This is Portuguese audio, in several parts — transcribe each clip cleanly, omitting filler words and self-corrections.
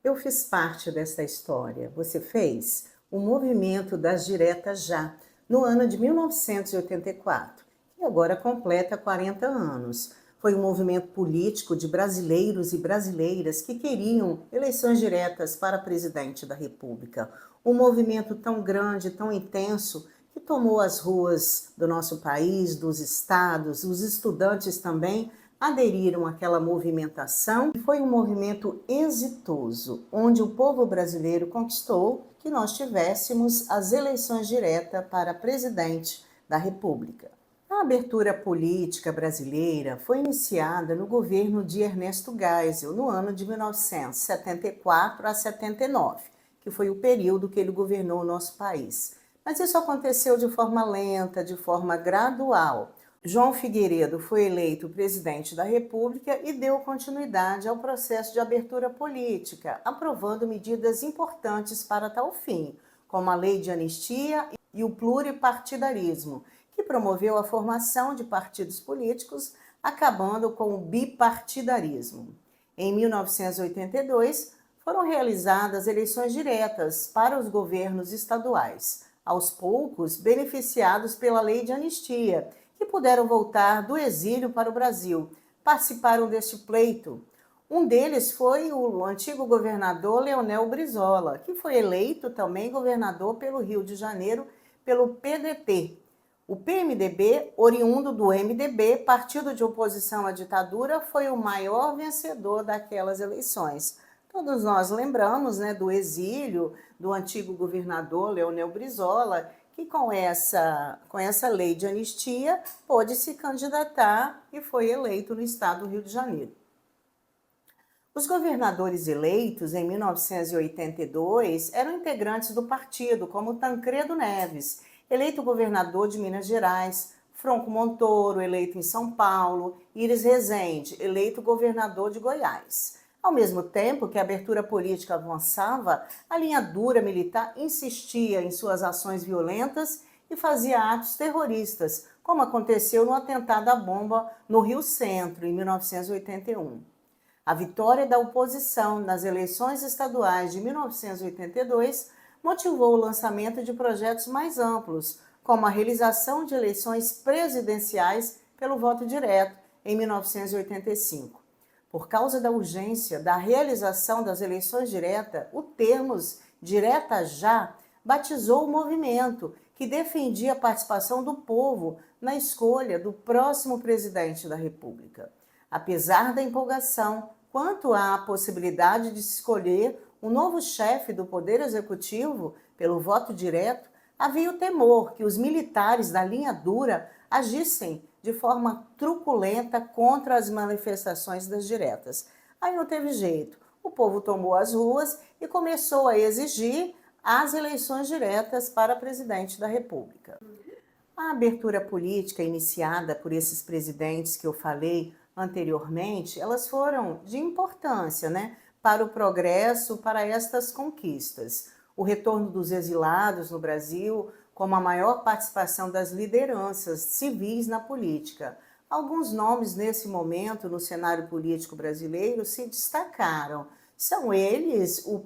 Eu fiz parte dessa história. Você fez? O movimento das diretas já, no ano de 1984, que agora completa 40 anos. Foi um movimento político de brasileiros e brasileiras que queriam eleições diretas para presidente da República. Um movimento tão grande, tão intenso, que tomou as ruas do nosso país, dos estados, os estudantes também aderiram àquela movimentação e foi um movimento exitoso, onde o povo brasileiro conquistou que nós tivéssemos as eleições diretas para presidente da República. A abertura política brasileira foi iniciada no governo de Ernesto Geisel, no ano de 1974 a 79, que foi o período que ele governou o nosso país. Mas isso aconteceu de forma lenta, de forma gradual. João Figueiredo foi eleito presidente da República e deu continuidade ao processo de abertura política, aprovando medidas importantes para tal fim, como a lei de anistia e o pluripartidarismo, que promoveu a formação de partidos políticos, acabando com o bipartidarismo. Em 1982, foram realizadas eleições diretas para os governos estaduais, aos poucos beneficiados pela lei de anistia, que puderam voltar do exílio para o Brasil. Participaram deste pleito. Um deles foi o antigo governador Leonel Brizola, que foi eleito também governador pelo Rio de Janeiro pelo PDT. O PMDB, oriundo do MDB, partido de oposição à ditadura, foi o maior vencedor daquelas eleições. Todos nós lembramos, do exílio do antigo governador Leonel Brizola, que com essa lei de anistia pôde se candidatar e foi eleito no estado do Rio de Janeiro. Os governadores eleitos em 1982 eram integrantes do partido, como Tancredo Neves, eleito governador de Minas Gerais, Franco Montoro, eleito em São Paulo, Iris Rezende, eleito governador de Goiás. Ao mesmo tempo que a abertura política avançava, a linha dura militar insistia em suas ações violentas e fazia atos terroristas, como aconteceu no atentado à bomba no Rio Centro, em 1981. A vitória da oposição nas eleições estaduais de 1982 motivou o lançamento de projetos mais amplos, como a realização de eleições presidenciais pelo voto direto em 1985. Por causa da urgência da realização das eleições diretas, o termos direta já batizou o movimento que defendia a participação do povo na escolha do próximo presidente da República. Apesar da empolgação quanto à possibilidade de se escolher um novo chefe do Poder Executivo pelo voto direto, havia o temor que os militares da linha dura agissem de forma truculenta contra as manifestações das diretas. Aí não teve jeito. O povo tomou as ruas e começou a exigir as eleições diretas para presidente da República. A abertura política iniciada por esses presidentes que eu falei anteriormente, elas foram de importância, para o progresso, para estas conquistas. O retorno dos exilados no Brasil, como a maior participação das lideranças civis na política. Alguns nomes nesse momento no cenário político brasileiro se destacaram. São eles o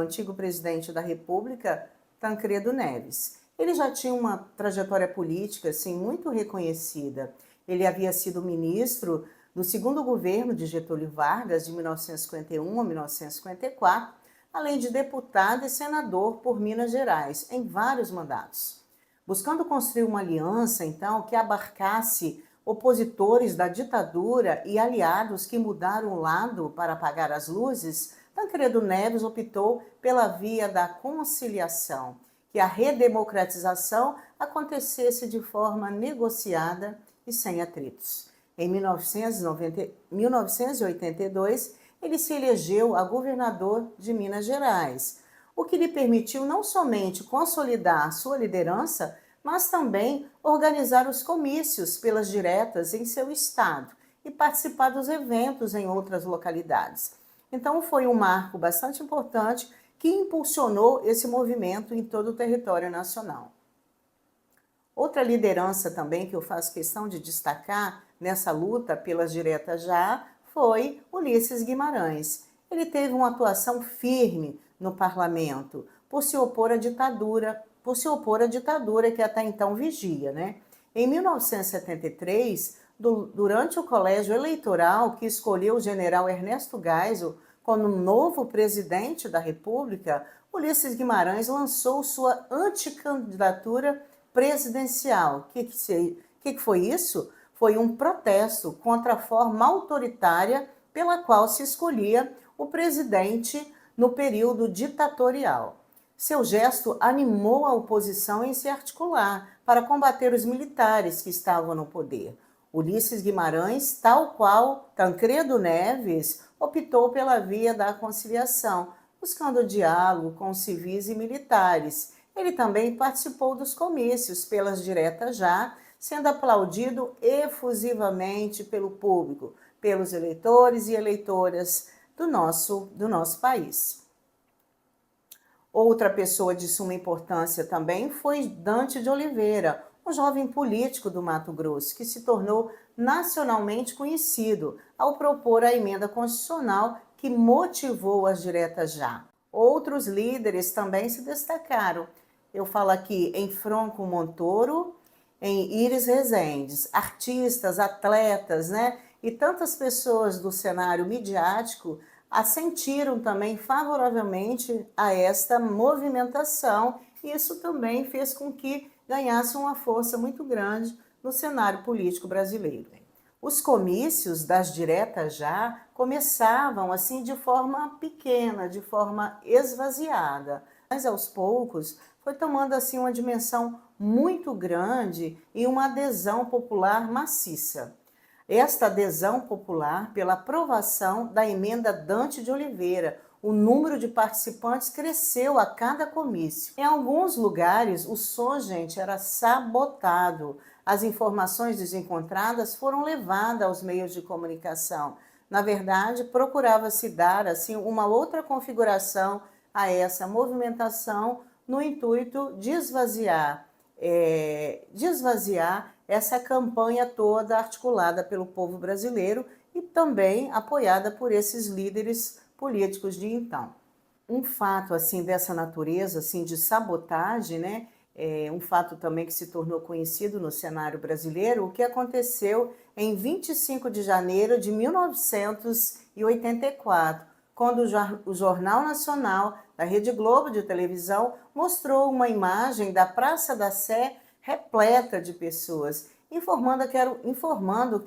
antigo presidente da República, Tancredo Neves. Ele já tinha uma trajetória política assim, muito reconhecida. Ele havia sido ministro do segundo governo de Getúlio Vargas, de 1951 a 1954, além de deputado e senador por Minas Gerais, em vários mandatos. Buscando construir uma aliança, então, que abarcasse opositores da ditadura e aliados que mudaram o lado para apagar as luzes, Tancredo Neves optou pela via da conciliação, que a redemocratização acontecesse de forma negociada e sem atritos. Em 1982, ele se elegeu a governador de Minas Gerais, o que lhe permitiu não somente consolidar sua liderança, mas também organizar os comícios pelas diretas em seu estado e participar dos eventos em outras localidades. Então foi um marco bastante importante que impulsionou esse movimento em todo o território nacional. Outra liderança também que eu faço questão de destacar nessa luta pelas diretas já foi Ulisses Guimarães. Ele teve uma atuação firme no parlamento por se opor à ditadura que até então vigia, né? Em 1973, durante o colégio eleitoral que escolheu o general Ernesto Geisel como novo presidente da República, Ulisses Guimarães lançou sua anticandidatura presidencial. O que foi isso? Foi um protesto contra a forma autoritária pela qual se escolhia o presidente no período ditatorial. Seu gesto animou a oposição em se articular para combater os militares que estavam no poder. Ulisses Guimarães, tal qual Tancredo Neves, optou pela via da conciliação, buscando diálogo com civis e militares. Ele também participou dos comícios pelas diretas já, sendo aplaudido efusivamente pelo público, pelos eleitores e eleitoras do nosso país. Outra pessoa de suma importância também foi Dante de Oliveira, um jovem político do Mato Grosso, que se tornou nacionalmente conhecido ao propor a emenda constitucional que motivou as diretas já. Outros líderes também se destacaram. Eu falo aqui em Franco Montoro, em Iris Rezendes, artistas, atletas, né? E tantas pessoas do cenário midiático assentiram também favoravelmente a esta movimentação, e isso também fez com que ganhasse uma força muito grande no cenário político brasileiro. Os comícios das diretas já começavam assim de forma pequena, de forma esvaziada, mas aos poucos foi tomando assim uma dimensão muito grande e uma adesão popular maciça. Esta adesão popular pela aprovação da emenda Dante de Oliveira, o número de participantes cresceu a cada comício. Em alguns lugares, o som, gente, era sabotado. As informações desencontradas foram levadas aos meios de comunicação. Na verdade, procurava-se dar assim uma outra configuração a essa movimentação no intuito de esvaziar essa campanha toda articulada pelo povo brasileiro e também apoiada por esses líderes políticos de então. Um fato assim dessa natureza, assim de sabotagem, né? Um fato também que se tornou conhecido no cenário brasileiro, o que aconteceu em 25 de janeiro de 1984, quando o Jornal Nacional da Rede Globo de televisão mostrou uma imagem da Praça da Sé repleta de pessoas, informando que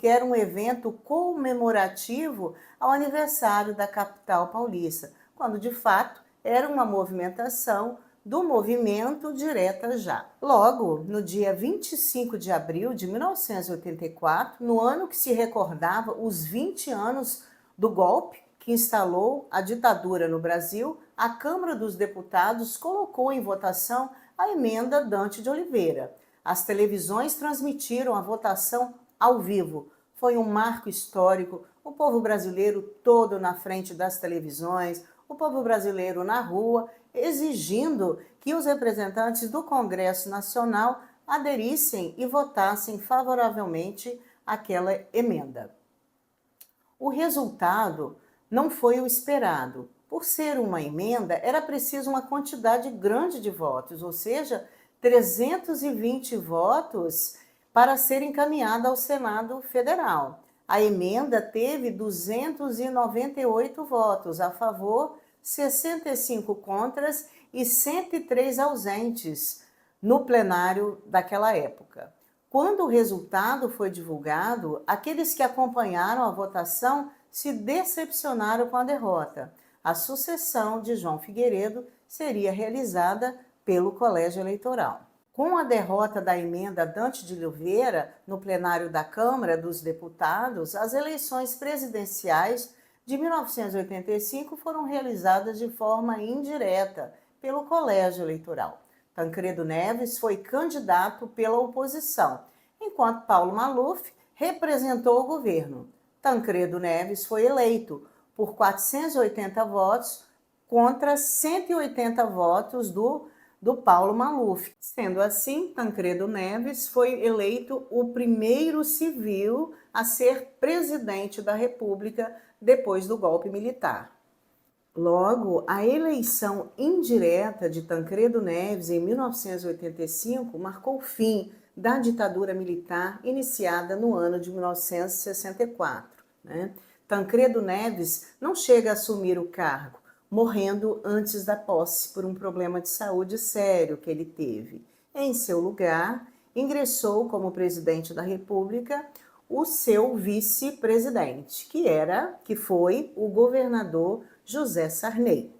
era um evento comemorativo ao aniversário da capital paulista, quando de fato era uma movimentação do movimento Direta Já. Logo, no dia 25 de abril de 1984, no ano que se recordava os 20 anos do golpe que instalou a ditadura no Brasil, a Câmara dos Deputados colocou em votação a emenda Dante de Oliveira. As televisões transmitiram a votação ao vivo. Foi um marco histórico, o povo brasileiro todo na frente das televisões, o povo brasileiro na rua, exigindo que os representantes do Congresso Nacional aderissem e votassem favoravelmente àquela emenda. O resultado não foi o esperado. Por ser uma emenda, era preciso uma quantidade grande de votos, ou seja, 320 votos para ser encaminhada ao Senado Federal. A emenda teve 298 votos a favor, 65 contras e 103 ausentes no plenário daquela época. Quando o resultado foi divulgado, aqueles que acompanharam a votação se decepcionaram com a derrota. A sucessão de João Figueiredo seria realizada pelo Colégio Eleitoral. Com a derrota da emenda Dante de Oliveira no plenário da Câmara dos Deputados, as eleições presidenciais de 1985 foram realizadas de forma indireta pelo Colégio Eleitoral. Tancredo Neves foi candidato pela oposição, enquanto Paulo Maluf representou o governo. Tancredo Neves foi eleito por 480 votos contra 180 votos do Paulo Maluf. Sendo assim, Tancredo Neves foi eleito o primeiro civil a ser presidente da República depois do golpe militar. Logo, a eleição indireta de Tancredo Neves em 1985 marcou o fim da ditadura militar iniciada no ano de 1964. Né? Tancredo Neves não chega a assumir o cargo, morrendo antes da posse por um problema de saúde sério que ele teve. Em seu lugar, ingressou como presidente da República o seu vice-presidente, que foi o governador José Sarney.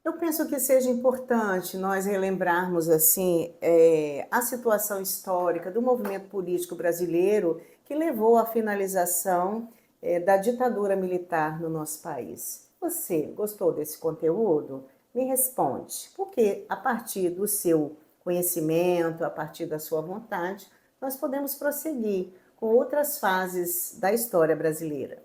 Eu penso que seja importante nós relembrarmos assim a situação histórica do movimento político brasileiro que levou à finalização da ditadura militar no nosso país. Você gostou desse conteúdo? Me responde, porque a partir do seu conhecimento, a partir da sua vontade, nós podemos prosseguir com outras fases da história brasileira.